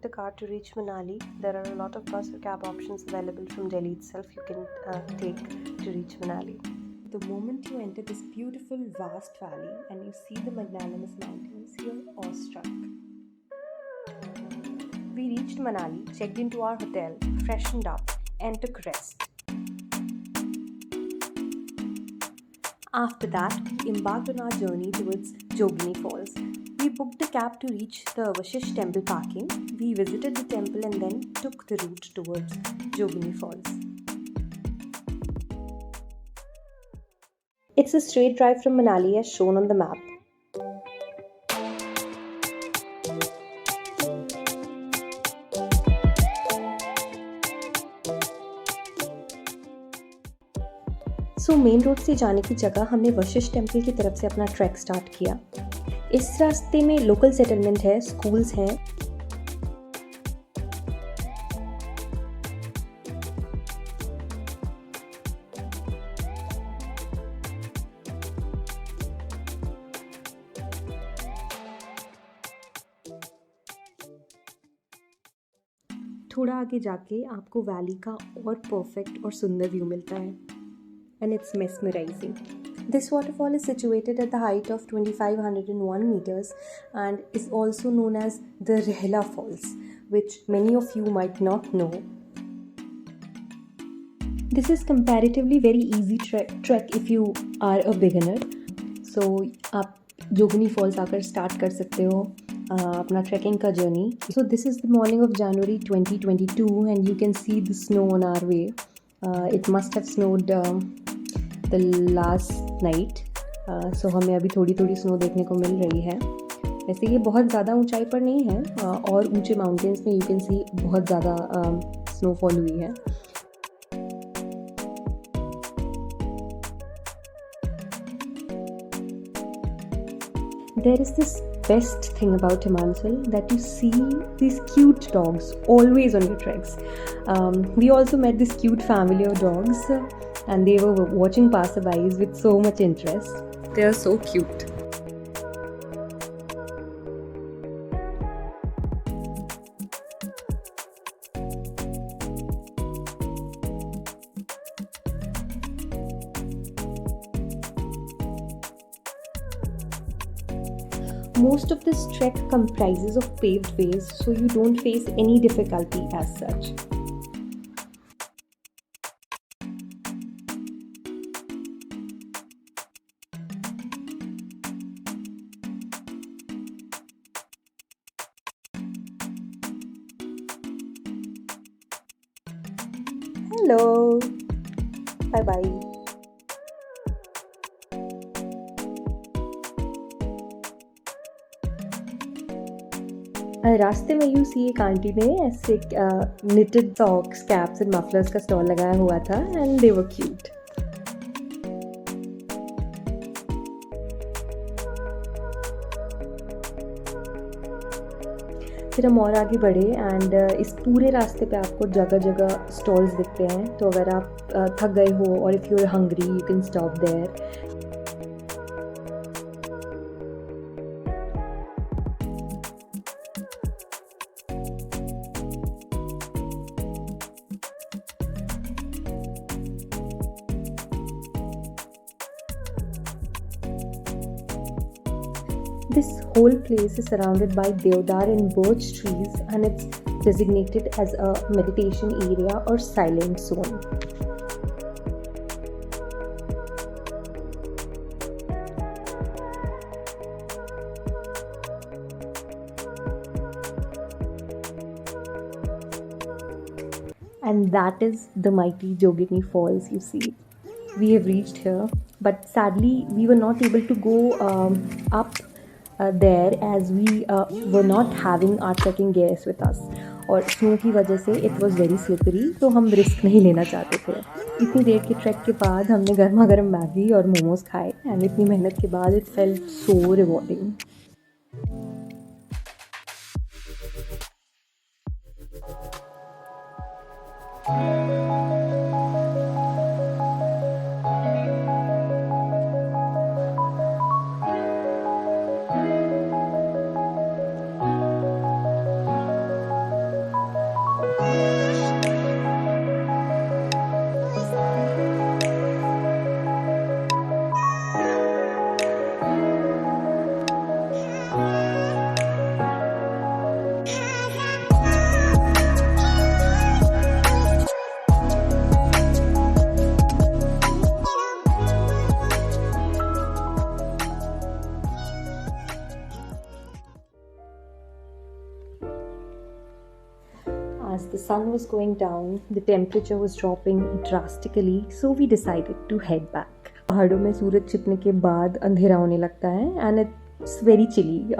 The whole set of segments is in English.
the car to reach Manali. There are a lot of bus or cab options available from Delhi itself you can take to reach Manali. The moment you enter this beautiful vast valley and you see the magnanimous mountains, you're awestruck. We reached Manali, checked into our hotel, freshened up, and took rest. After that, we embarked on our journey towards Jogini Falls. We booked a cab to reach the Vashisht temple parking. We visited the temple and then took the route towards Jogini Falls. It's a straight drive from Manali as shown on the map. So main road से जाने की जगह हमने Vashishtha temple की तरफ से अपना track start किया। इस रास्ते में लोकल सेटलमेंट है, स्कूल्स हैं। थोड़ा आगे जाके आपको वैली का और परफेक्ट और सुंदर व्यू मिलता है। And it's mesmerizing. This waterfall is situated at the height of 2501 meters and is also known as the Rehla Falls, which many of you might not know. This is comparatively very easy trek if you are a beginner. So आप जोगिनी false आकर start कर सकते हो अपना trekking का journey. So this is the morning of January 2022 and you can see the snow on our way. It must have snowed the last night. So हमें अभी थोड़ी थोड़ी स्नो देखने को मिल रही है. वैसे ये बहुत ज़्यादा ऊंचाई पर नहीं है और ऊंचे माउंटेन्स में यू कैन सी बहुत ज़्यादा स्नोफॉल हुई है. There is this best thing about Himachal that you see these cute dogs always on your treks. We also met this cute family of dogs and they were watching passerbys with so much interest. They are so cute. Most of this trek comprises of paved ways, so you don't face any difficulty as such. Hello. Bye bye. रास्ते में you see एक aunty ने ऐसे knitted socks, caps and mufflers का stall लगाया हुआ था and they were cute. फिर हम और आगे बढ़े एंड इस पूरे रास्ते पे आपको जगह जगह स्टॉल्स दिखते हैं. तो अगर आप थक गए हो और if you are hungry you can stop there. This whole place is surrounded by deodar and birch trees and it's designated as a meditation area or silent zone. And that is the mighty Jogini Falls you see. We have reached here, but sadly we were not able to go up there as we were not having our trekking gears with us. और snow की वजह से it was very slippery, तो हम risk नहीं लेना चाहते थे. इतनी देर के ट्रैक के बाद हमने गर्मा गर्म मैगी और मोमोज खाए एंड इतनी मेहनत के बाद it felt so rewarding. The sun was going down, the temperature was dropping drastically, so we decided to head back. पहाड़ों में सूरज छिपने के बाद अंधेरा होने लगता है and it's very chilly,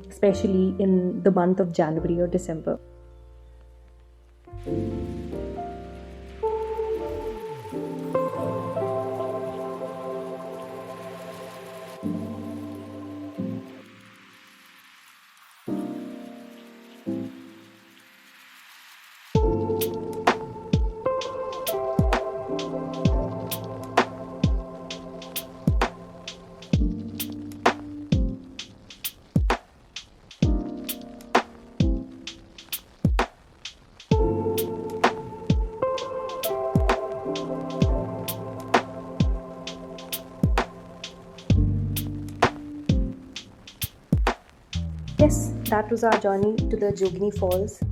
especially in the month of January or December. Yes, that was our journey to the Jogini Falls.